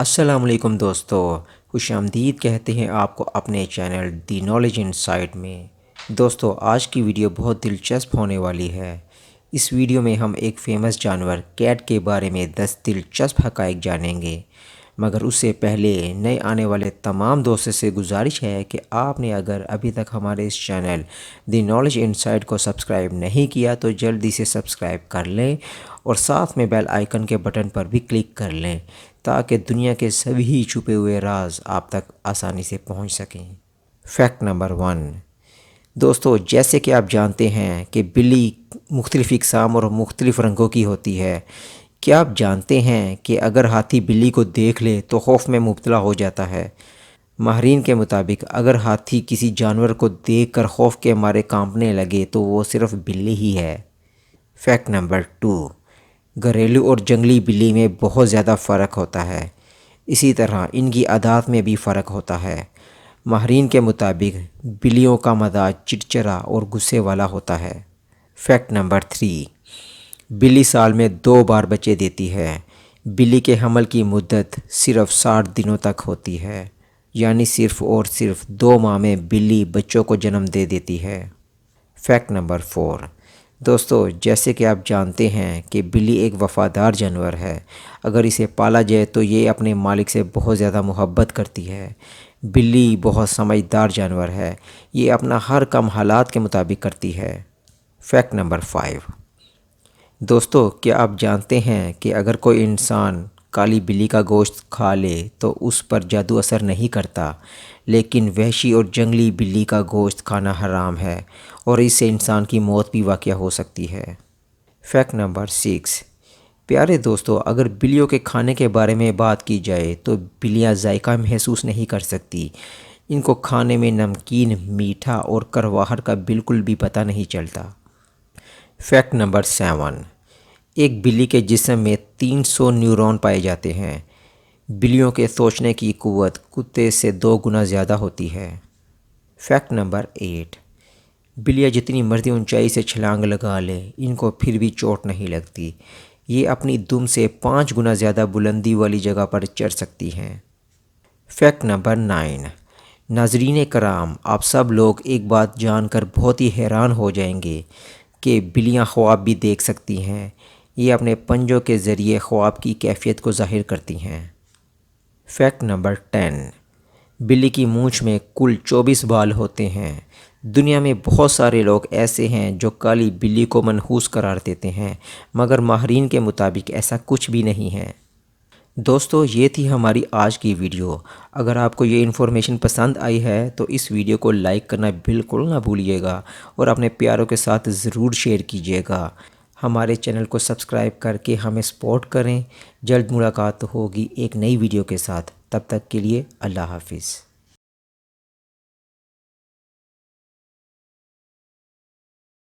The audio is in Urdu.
السلام علیکم دوستو، خوش آمدید کہتے ہیں آپ کو اپنے چینل دی نالج انسائٹ میں۔ دوستو آج کی ویڈیو بہت دلچسپ ہونے والی ہے۔ اس ویڈیو میں ہم ایک فیمس جانور کیٹ کے بارے میں 10 دلچسپ حقائق جانیں گے، مگر اس سے پہلے نئے آنے والے تمام دوستوں سے گزارش ہے کہ آپ نے اگر ابھی تک ہمارے اس چینل دی نالج انسائٹ کو سبسکرائب نہیں کیا تو جلدی سے سبسکرائب کر لیں اور ساتھ میں بیل آئیکن کے بٹن پر بھی کلک کر لیں تاکہ دنیا کے سبھی چھپے ہوئے راز آپ تک آسانی سے پہنچ سکیں۔ Fact number 1۔ دوستو جیسے کہ آپ جانتے ہیں کہ بلی مختلف اقسام اور مختلف رنگوں کی ہوتی ہے۔ کیا آپ جانتے ہیں کہ اگر ہاتھی بلی کو دیکھ لے تو خوف میں مبتلا ہو جاتا ہے؟ ماہرین کے مطابق اگر ہاتھی کسی جانور کو دیکھ کر خوف کے مارے کانپنے لگے تو وہ صرف بلی ہی ہے۔ Fact number 2۔ گھریلو اور جنگلی بلی میں بہت زیادہ فرق ہوتا ہے، اسی طرح ان کی عادات میں بھی فرق ہوتا ہے۔ ماہرین کے مطابق بلیوں کا مزاج چڑچڑا اور غصے والا ہوتا ہے۔ Fact number 3۔ بلی سال میں 2 بار بچے دیتی ہے۔ بلی کے حمل کی مدت صرف 60 دنوں تک ہوتی ہے، یعنی صرف اور صرف 2 ماہ میں بلی بچوں کو جنم دے دیتی ہے۔ Fact number 4۔ دوستو جیسے کہ آپ جانتے ہیں کہ بلی ایک وفادار جانور ہے۔ اگر اسے پالا جائے تو یہ اپنے مالک سے بہت زیادہ محبت کرتی ہے۔ بلی بہت سمجھدار جانور ہے، یہ اپنا ہر کام حالات کے مطابق کرتی ہے۔ Fact number 5۔ دوستو کیا آپ جانتے ہیں کہ اگر کوئی انسان کالی بلی کا گوشت کھا لے تو اس پر جادو اثر نہیں کرتا، لیکن وحشی اور جنگلی بلی کا گوشت کھانا حرام ہے اور اس سے انسان کی موت بھی واقع ہو سکتی ہے۔ Fact number 6۔ پیارے دوستو اگر بلیوں کے کھانے کے بارے میں بات کی جائے تو بلیاں ذائقہ محسوس نہیں کر سکتی۔ ان کو کھانے میں نمکین، میٹھا اور کرواہٹ کا بالکل بھی پتہ نہیں چلتا۔ Fact number 7۔ ایک بلی کے جسم میں 300 نیورون پائے جاتے ہیں۔ بلیوں کے سوچنے کی قوت کتے سے 2 گنا زیادہ ہوتی ہے۔ Fact number 8۔ بلیاں جتنی مرضی اونچائی سے چھلانگ لگا لیں ان کو پھر بھی چوٹ نہیں لگتی۔ یہ اپنی دم سے 5 گنا زیادہ بلندی والی جگہ پر چڑھ سکتی ہیں۔ Fact number 9۔ ناظرین کرام، آپ سب لوگ ایک بات جان کر بہت ہی حیران ہو جائیں گے کہ بلیاں خواب بھی دیکھ سکتی ہیں۔ یہ اپنے پنجوں کے ذریعے خواب کی کیفیت کو ظاہر کرتی ہیں۔ Fact number 10۔ بلی کی مونچھ میں کل 24 بال ہوتے ہیں۔ دنیا میں بہت سارے لوگ ایسے ہیں جو کالی بلی کو منحوس قرار دیتے ہیں، مگر ماہرین کے مطابق ایسا کچھ بھی نہیں ہے۔ دوستو یہ تھی ہماری آج کی ویڈیو۔ اگر آپ کو یہ انفارمیشن پسند آئی ہے تو اس ویڈیو کو لائک کرنا بالکل نہ بھولیے گا اور اپنے پیاروں کے ساتھ ضرور شیئر کیجیے گا۔ ہمارے چینل کو سبسکرائب کر کے ہمیں سپورٹ کریں۔ جلد ملاقات ہوگی ایک نئی ویڈیو کے ساتھ، تب تک کے لیے اللہ حافظ۔